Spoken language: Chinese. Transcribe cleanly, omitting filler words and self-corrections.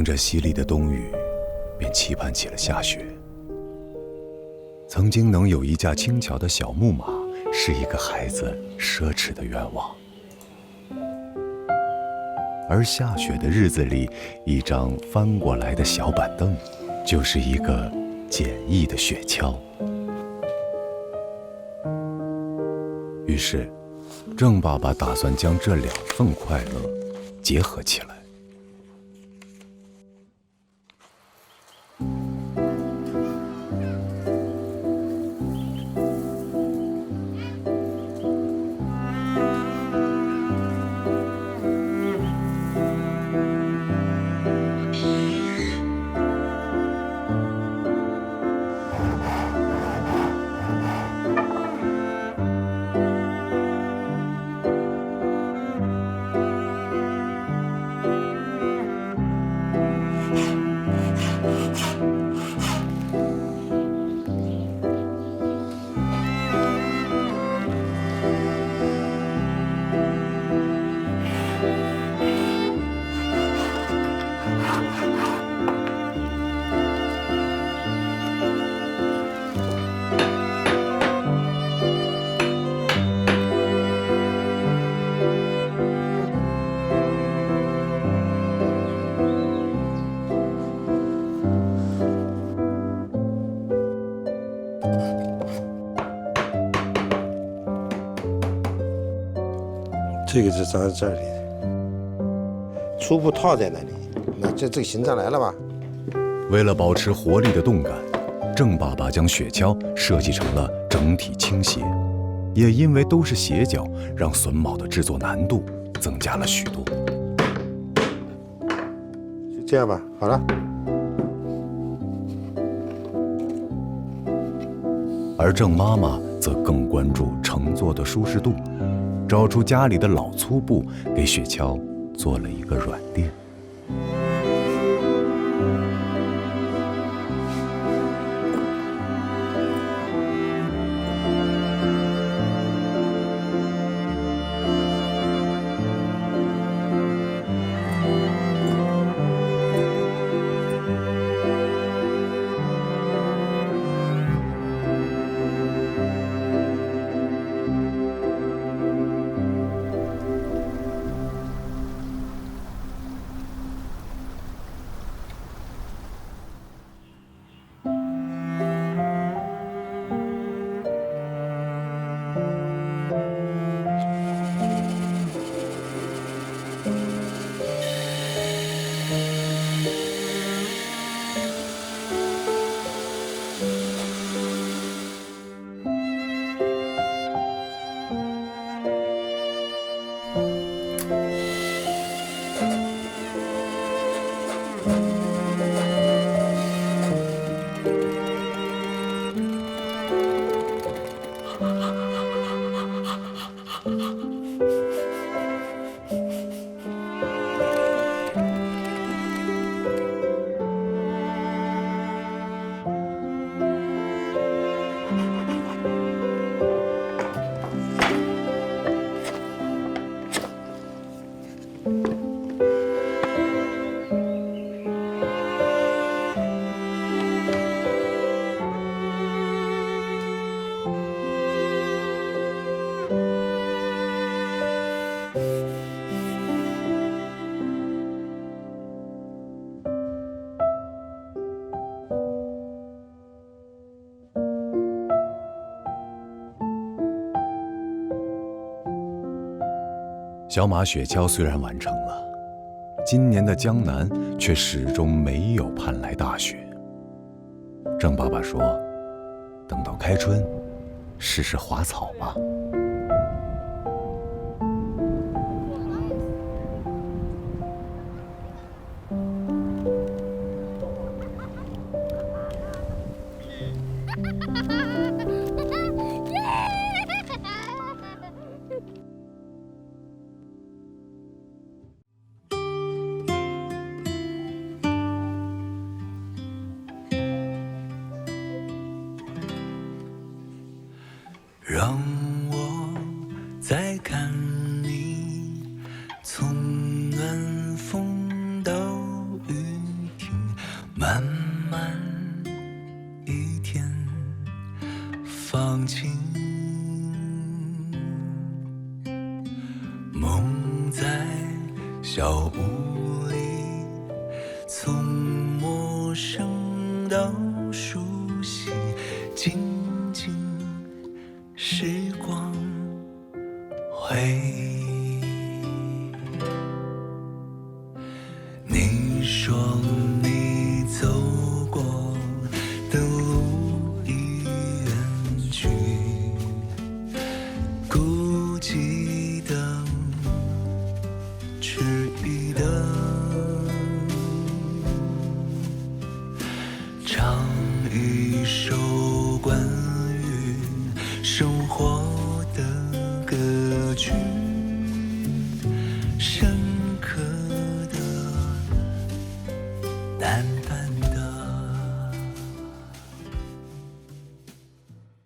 迎着淅沥的冬雨，便期盼起了下雪。曾经能有一架轻巧的小木马，是一个孩子奢侈的愿望。而下雪的日子里，一张翻过来的小板凳，就是一个简易的雪橇。于是，郑爸爸打算将这两份快乐结合起来。这个是长在这里，初步套在那里，那这个形状来了吧？为了保持活力的动感，郑爸爸将雪橇设计成了整体倾斜，也因为都是斜角，让榫卯的制作难度增加了许多。就这样吧，好了。而郑妈妈则更关注乘坐的舒适度，找出家里的老粗布，给雪橇做了一个软垫。小马雪橇虽然完成了，今年的江南却始终没有盼来大雪。郑爸爸说，等到开春，试试滑草吧。让我再看你从暖风到雨放晴，梦在小屋里，从陌生到熟悉，静静时光回忆。你说你走过的路已远去，孤寂的，迟疑的，唱一首关于生活的歌曲。